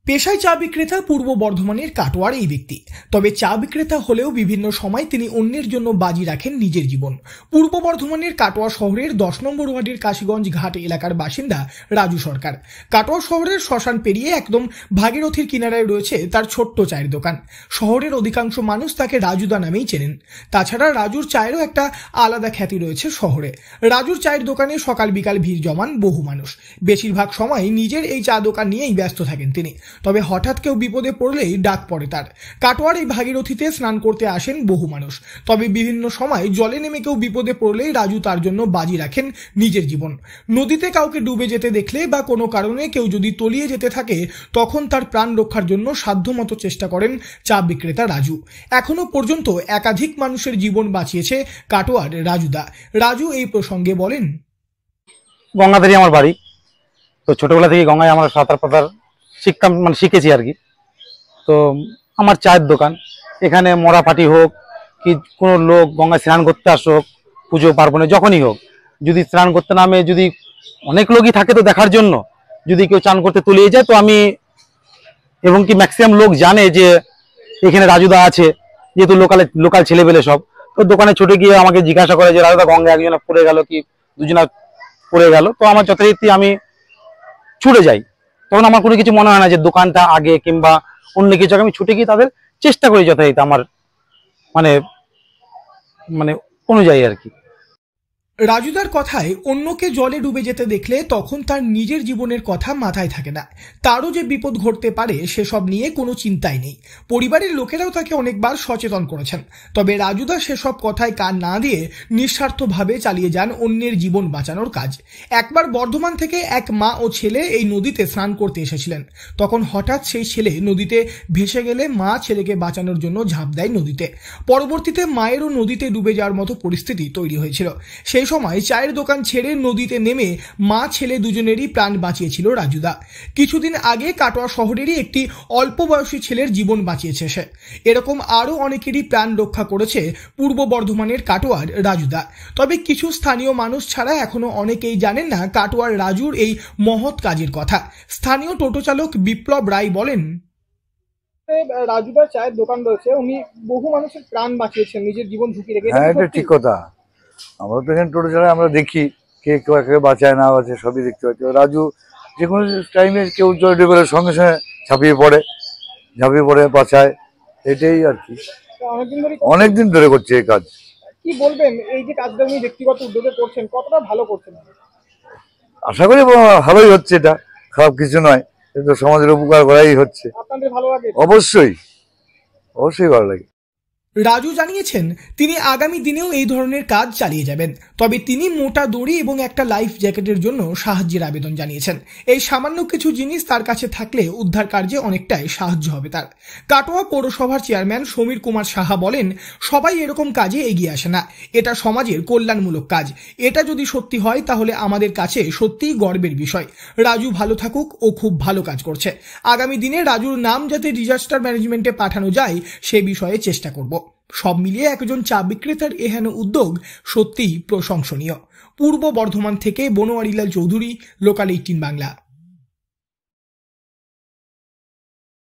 পেশায় চা বিক্রেতা পূর্ব বর্ধমানের কাটোয়ার এই ব্যক্তি। তবে চা বিক্রেতা হলেও বিভিন্ন সময় তিনি অন্যের জন্য বাজি রাখেন নিজের জীবন। পূর্ব বর্ধমানের কাটোয়া শহরের 10 নম্বর ওয়ার্ডের কাশীগঞ্জ ঘাট এলাকার বাসিন্দা রাজু সরকার। কাটোয়া শহরের শ্মশান পেরিয়ে একদম ভাগীরথীর কিনারায় রয়েছে তার ছোট্ট চায়ের দোকান। শহরের অধিকাংশ মানুষ তাকে রাজুদা নামেই চেনেন। তাছাড়া রাজুর চায়েরও একটা আলাদা খ্যাতি রয়েছে শহরে। রাজুর চায়ের দোকানে সকাল বিকাল ভিড় জমান বহু মানুষ। বেশিরভাগ সময় নিজের এই চা দোকান নিয়েই ব্যস্ত থাকেন তিনি। তবে হঠাৎ কেউ বিপদে পড়লেই ডাক পড়ে তার। কাটোয়ার এই ভাগীরথীতে স্নান করতে আসেন বহু মানুষ। তবে বিভিন্ন সময় জলে নেমে কেউ বিপদে পড়লেই রাজু তার জন্য বাজি রাখেন নিজের জীবন। নদীতে কাউকে ডুবে যেতে দেখলে বা কোনো কারণে কেউ যদি তলিয়ে যেতে থাকে তখন তার প্রাণ রক্ষার জন্য সাধ্যমতো চেষ্টা করেন চা বিক্রেতা রাজু। এখনো পর্যন্ত একাধিক মানুষের জীবন বাঁচিয়েছে কাটোয়ার রাজুদা। রাজু এই প্রসঙ্গে বলেন, গঙ্গাধারী আমার বাড়ি, তো ছোটবেলা থেকে গঙ্গায় আমরা সাঁতার পাতার শিখতাম, মানে শিখেছি আর কি। তো আমার চায়ের দোকান, এখানে মরা পাটি হোক কি কোনো লোক গঙ্গায় স্নান করতে আসুক, পুজো পার্বণে যখনই হোক, যদি স্নান করতে নামে, যদি অনেক লোকই থাকে তো দেখার জন্য, যদি কেউ চান করতে তলিয়ে যায় তো আমি, এবং কি ম্যাক্সিমাম লোক জানে যে এখানে রাজুদা আছে, যেহেতু লোকাল ছেলেবেলে সব, তো দোকানে ছুটে গিয়ে আমাকে জিজ্ঞাসা করে যে রাজুদা গঙ্গায় একজনা পড়ে গেল কি দুজনা পড়ে গেল, তো আমার যথারীতি আমি ছুটে যাই। তখন আমার কোনো কিছু মনে হয় না যে দোকানটা আগে কিংবা অন্য কিছু, আমি ছুটে গিয়ে তাদের চেষ্টা করি যথারীতি আমার মানে মানে অনুযায়ী আর কি। রাজুদার কথায় অন্যকে জলে ডুবে যেতে দেখলে তখন তার নিজের জীবনের কথা মাথায় থাকে না। তারও যে বিপদ ঘটতে পারে সেসব নিয়ে কোনো চিন্তাই নেই। পরিবারের লোকেরাও তাকে অনেকবার সচেতন করেছেন। তবে রাজুদা সেসব কথায় কান না দিয়ে নিঃস্বার্থভাবে চালিয়ে যান অন্যের জীবন বাঁচানোর কাজ। একবার বর্ধমান থেকে এক মা ও ছেলে এই নদীতে স্নান করতে এসেছিলেন। তখন হঠাৎ সেই ছেলে নদীতে ভেসে গেলে মা ছেলেকে বাঁচানোর জন্য ঝাঁপ দেয় নদীতে। পরবর্তীতে মায়েরও নদীতে ডুবে যাওয়ার মতো পরিস্থিতি তৈরি হয়েছিল। সেই সময় চায়ের দোকান ছেড়ে নদীতে নেমে মা ছেলে দুজনেরই প্রাণ বাঁচিয়েছিল রাজুদা। কিছুদিন আগে কাটোয়া শহরেরই একটি অল্প বয়সী ছেলের জীবন বাঁচিয়েছে সে। এরকম আরও অনেকেরই প্রাণ রক্ষা করেছে পূর্ব বর্ধমানের কাটোয়ার রাজুদা। তবে কিছু স্থানীয় মানুষ ছাড়া এখনো অনেকেই জানেন না কাটোয়ার রাজুর এই মহৎ কাজের কথা। স্থানীয় টোটো চালক বিপ্লব রায় বলেন, রাজুদার চায়ের দোকান রয়েছে, উনি বহু মানুষের প্রাণ বাঁচিয়েছেন নিজের জীবন ঝুঁকি রেখে। হ্যাঁ, এটা ঠিক কথা। আমরা তো এখানে টোটো চালায়, আমরা দেখি কে কাকে বাঁচায় না বাঁচায় সবই দেখতে পাচ্ছি। রাজু যে কোনো টাইমে কেউ জল ডুবে গেলে সঙ্গে সঙ্গে ঝাঁপিয়ে পড়ে বাঁচায়, এটাই আর কি। অনেকদিন ধরে করছে এই কাজ। কি বলবেন, এই যে কাজটা উনি ব্যক্তিগত উদ্যোগে করছেন কতটা ভালো করছেন? আশা করি ভালোই হচ্ছে, এটা খারাপ কিছু নয়, কিন্তু সমাজের উপকার করাই হচ্ছে। আপনাদের ভালো লাগে? অবশ্যই ভালো লাগে। রাজু জানিয়েছেন তিনি আগামী দিনেও এই ধরনের কাজ চালিয়ে যাবেন। তবে তিনি মোটা দড়ি এবং একটা লাইফ জ্যাকেটের জন্য সাহায্যের আবেদন জানিয়েছেন। এই সামান্য কিছু জিনিস তার কাছে থাকলে উদ্ধার কার্যে অনেকটাই সাহায্য হবে তার। কাটোয়া পৌরসভার চেয়ারম্যান সমীর কুমার সাহা বলেন, সবাই এরকম কাজে এগিয়ে আসে না, এটা সমাজের কল্যাণমূলক কাজ। এটা যদি সত্যি হয় তাহলে আমাদের কাছে সত্যিই গর্বের বিষয়। রাজু ভালো থাকুক, ও খুব ভালো কাজ করছে। আগামী দিনে রাজুর নাম যাতে ডিজাস্টার ম্যানেজমেন্টে পাঠানো যায় সে বিষয়ে চেষ্টা করব। সব মিলিয়ে একজন চা বিক্রেতার এহেন উদ্যোগ সত্যিই প্রশংসনীয়। পূর্ব বর্ধমান থেকে বনোয়ারিলাল চৌধুরী, লোকাল 18 বাংলা।